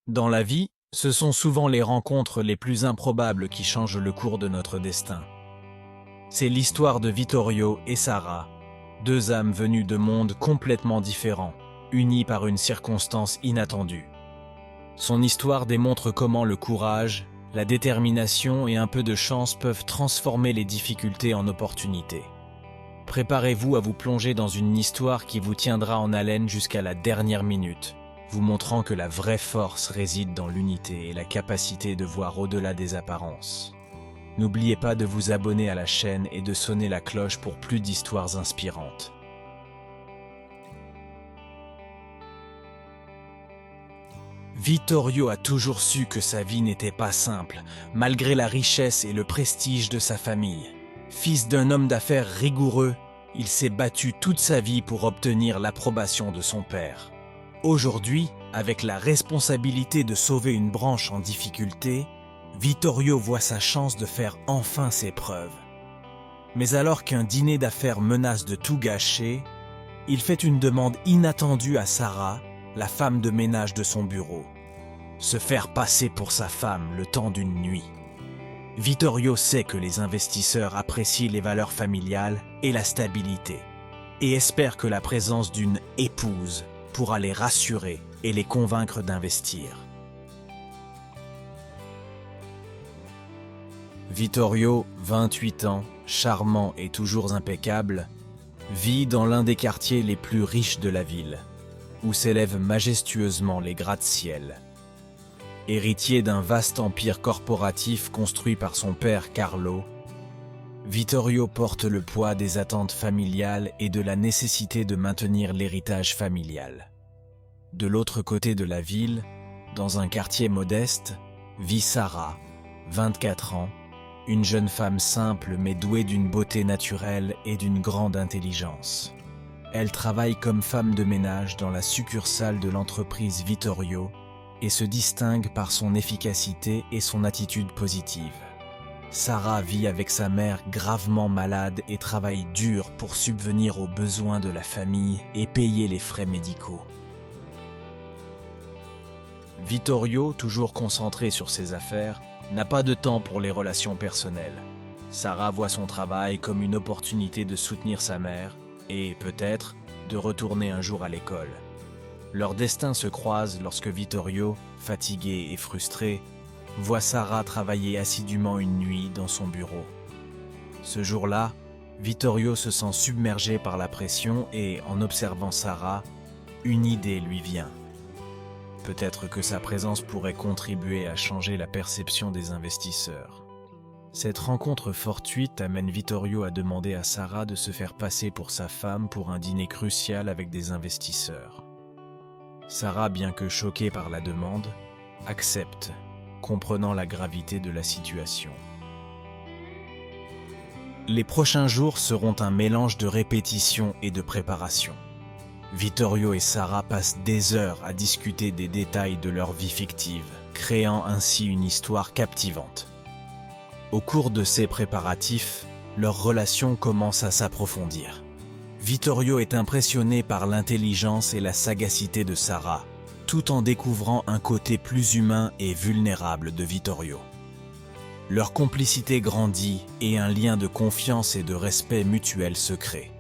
Dans la vie, ce sont souvent les rencontres les plus improbables qui changent le cours de notre destin. C'est l'histoire de Vittorio et Sara, deux âmes venues de mondes complètement différents, unies par une circonstance inattendue. Son histoire démontre comment le courage, la détermination et un peu de chance peuvent transformer les difficultés en opportunités. Préparez-vous à vous plonger dans une histoire qui vous tiendra en haleine jusqu'à la dernière minute, vous montrant que la vraie force réside dans l'unité et la capacité de voir au-delà des apparences. N'oubliez pas de vous abonner à la chaîne et de sonner la cloche pour plus d'histoires inspirantes. Vittorio a toujours su que sa vie n'était pas simple, malgré la richesse et le prestige de sa famille. Fils d'un homme d'affaires rigoureux, il s'est battu toute sa vie pour obtenir l'approbation de son père. Aujourd'hui, avec la responsabilité de sauver une branche en difficulté, Vittorio voit sa chance de faire enfin ses preuves. Mais alors qu'un dîner d'affaires menace de tout gâcher, il fait une demande inattendue à Sara, la femme de ménage de son bureau. Se faire passer pour sa femme le temps d'une nuit. Vittorio sait que les investisseurs apprécient les valeurs familiales et la stabilité, et espère que la présence d'une épouse pourra les rassurer et les convaincre d'investir. Vittorio, 28 ans, charmant et toujours impeccable, vit dans l'un des quartiers les plus riches de la ville, où s'élèvent majestueusement les gratte-ciel. Héritier d'un vaste empire corporatif construit par son père Carlo, Vittorio porte le poids des attentes familiales et de la nécessité de maintenir l'héritage familial. De l'autre côté de la ville, dans un quartier modeste, vit Sara, 24 ans, une jeune femme simple mais douée d'une beauté naturelle et d'une grande intelligence. Elle travaille comme femme de ménage dans la succursale de l'entreprise Vittorio et se distingue par son efficacité et son attitude positive. Sara vit avec sa mère gravement malade et travaille dur pour subvenir aux besoins de la famille et payer les frais médicaux. Vittorio, toujours concentré sur ses affaires, n'a pas de temps pour les relations personnelles. Sara voit son travail comme une opportunité de soutenir sa mère et, peut-être, de retourner un jour à l'école. Leurs destins se croisent lorsque Vittorio, fatigué et frustré, voit Sara travailler assidûment une nuit dans son bureau. Ce jour-là, Vittorio se sent submergé par la pression et, en observant Sara, une idée lui vient. Peut-être que sa présence pourrait contribuer à changer la perception des investisseurs. Cette rencontre fortuite amène Vittorio à demander à Sara de se faire passer pour sa femme pour un dîner crucial avec des investisseurs. Sara, bien que choquée par la demande, accepte, comprenant la gravité de la situation. Les prochains jours seront un mélange de répétition et de préparation. Vittorio et Sara passent des heures à discuter des détails de leur vie fictive, créant ainsi une histoire captivante. Au cours de ces préparatifs, leur relation commence à s'approfondir. Vittorio est impressionné par l'intelligence et la sagacité de Sara, tout en découvrant un côté plus humain et vulnérable de Vittorio. Leur complicité grandit et un lien de confiance et de respect mutuel se crée.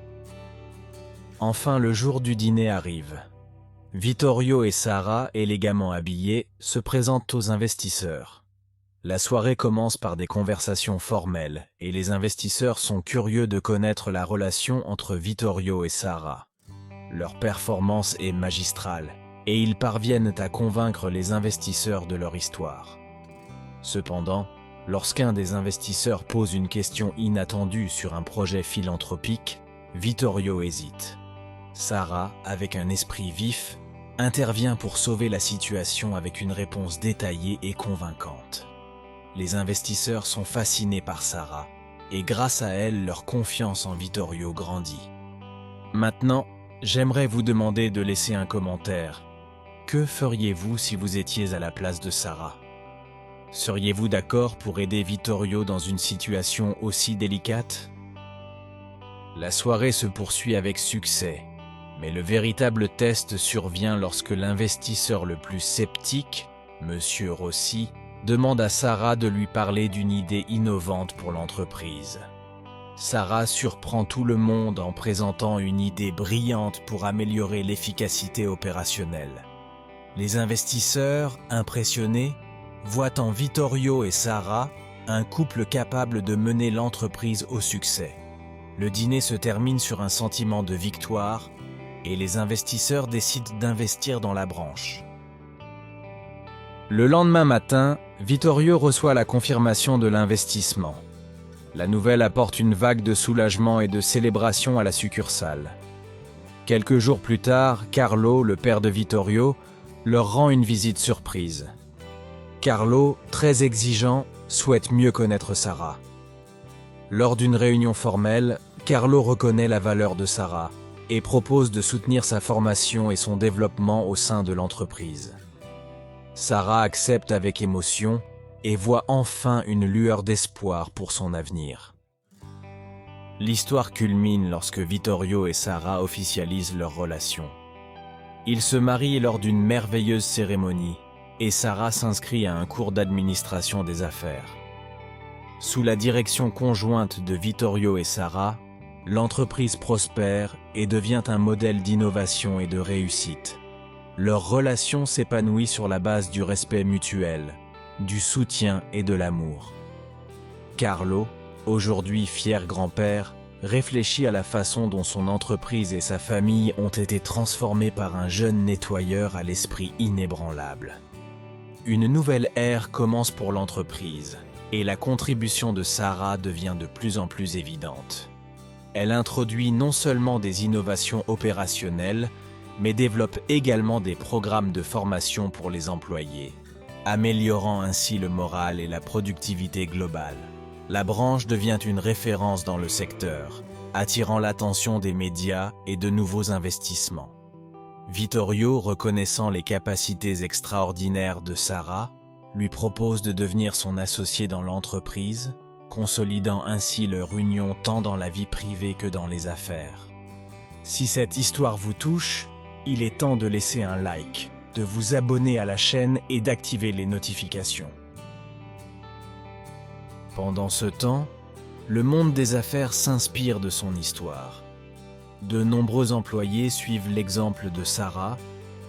Enfin, le jour du dîner arrive. Vittorio et Sara, élégamment habillés, se présentent aux investisseurs. La soirée commence par des conversations formelles et les investisseurs sont curieux de connaître la relation entre Vittorio et Sara. Leur performance est magistrale et ils parviennent à convaincre les investisseurs de leur histoire. Cependant, lorsqu'un des investisseurs pose une question inattendue sur un projet philanthropique, Vittorio hésite. Sara, avec un esprit vif, intervient pour sauver la situation avec une réponse détaillée et convaincante. Les investisseurs sont fascinés par Sara, et grâce à elle, leur confiance en Vittorio grandit. Maintenant, j'aimerais vous demander de laisser un commentaire. Que feriez-vous si vous étiez à la place de Sara? Seriez-vous d'accord pour aider Vittorio dans une situation aussi délicate? La soirée se poursuit avec succès, mais le véritable test survient lorsque l'investisseur le plus sceptique, Monsieur Rossi, demande à Sarah de lui parler d'une idée innovante pour l'entreprise. Sarah surprend tout le monde en présentant une idée brillante pour améliorer l'efficacité opérationnelle. Les investisseurs, impressionnés, voient en Vittorio et Sarah un couple capable de mener l'entreprise au succès. Le dîner se termine sur un sentiment de victoire et les investisseurs décident d'investir dans la branche. Le lendemain matin, Vittorio reçoit la confirmation de l'investissement. La nouvelle apporte une vague de soulagement et de célébration à la succursale. Quelques jours plus tard, Carlo, le père de Vittorio, leur rend une visite surprise. Carlo, très exigeant, souhaite mieux connaître Sarah. Lors d'une réunion formelle, Carlo reconnaît la valeur de Sarah et propose de soutenir sa formation et son développement au sein de l'entreprise. Sarah accepte avec émotion et voit enfin une lueur d'espoir pour son avenir. L'histoire culmine lorsque Vittorio et Sarah officialisent leur relation. Ils se marient lors d'une merveilleuse cérémonie et Sarah s'inscrit à un cours d'administration des affaires. Sous la direction conjointe de Vittorio et Sarah, l'entreprise prospère et devient un modèle d'innovation et de réussite. Leur relation s'épanouit sur la base du respect mutuel, du soutien et de l'amour. Carlo, aujourd'hui fier grand-père, réfléchit à la façon dont son entreprise et sa famille ont été transformées par un jeune nettoyeur à l'esprit inébranlable. Une nouvelle ère commence pour l'entreprise et la contribution de Sarah devient de plus en plus évidente. Elle introduit non seulement des innovations opérationnelles, mais développe également des programmes de formation pour les employés, améliorant ainsi le moral et la productivité globale. La branche devient une référence dans le secteur, attirant l'attention des médias et de nouveaux investissements. Vittorio, reconnaissant les capacités extraordinaires de Sarah, lui propose de devenir son associé dans l'entreprise, consolidant ainsi leur union tant dans la vie privée que dans les affaires. Si cette histoire vous touche, il est temps de laisser un like, de vous abonner à la chaîne et d'activer les notifications. Pendant ce temps, le monde des affaires s'inspire de son histoire. De nombreux employés suivent l'exemple de Sarah,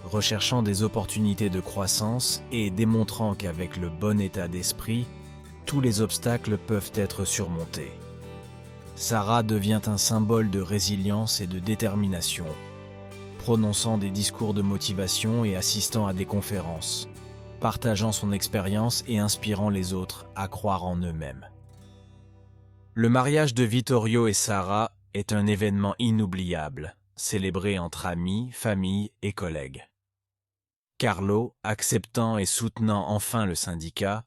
recherchant des opportunités de croissance et démontrant qu'avec le bon état d'esprit, tous les obstacles peuvent être surmontés. Sarah devient un symbole de résilience et de détermination, prononçant des discours de motivation et assistant à des conférences, partageant son expérience et inspirant les autres à croire en eux-mêmes. Le mariage de Vittorio et Sarah est un événement inoubliable, célébré entre amis, famille et collègues. Carlo, acceptant et soutenant enfin le syndicat,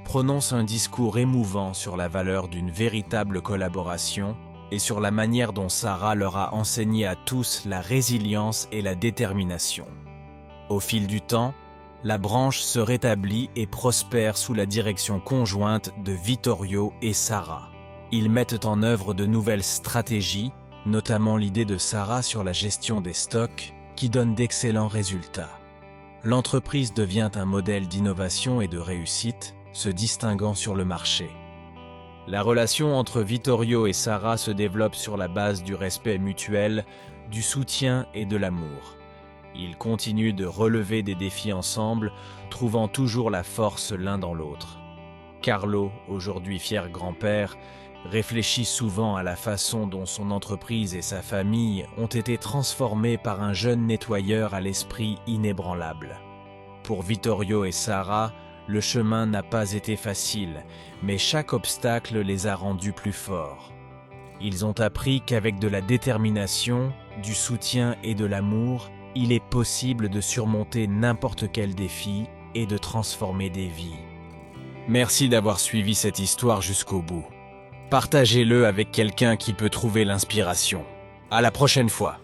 prononce un discours émouvant sur la valeur d'une véritable collaboration et sur la manière dont Sarah leur a enseigné à tous la résilience et la détermination. Au fil du temps, la branche se rétablit et prospère sous la direction conjointe de Vittorio et Sarah. Ils mettent en œuvre de nouvelles stratégies, notamment l'idée de Sarah sur la gestion des stocks, qui donne d'excellents résultats. L'entreprise devient un modèle d'innovation et de réussite, se distinguant sur le marché. La relation entre Vittorio et Sarah se développe sur la base du respect mutuel, du soutien et de l'amour. Ils continuent de relever des défis ensemble, trouvant toujours la force l'un dans l'autre. Carlo, aujourd'hui fier grand-père, réfléchit souvent à la façon dont son entreprise et sa famille ont été transformées par un jeune nettoyeur à l'esprit inébranlable. Pour Vittorio et Sarah, le chemin n'a pas été facile, mais chaque obstacle les a rendus plus forts. Ils ont appris qu'avec de la détermination, du soutien et de l'amour, il est possible de surmonter n'importe quel défi et de transformer des vies. Merci d'avoir suivi cette histoire jusqu'au bout. Partagez-le avec quelqu'un qui peut trouver l'inspiration. À la prochaine fois.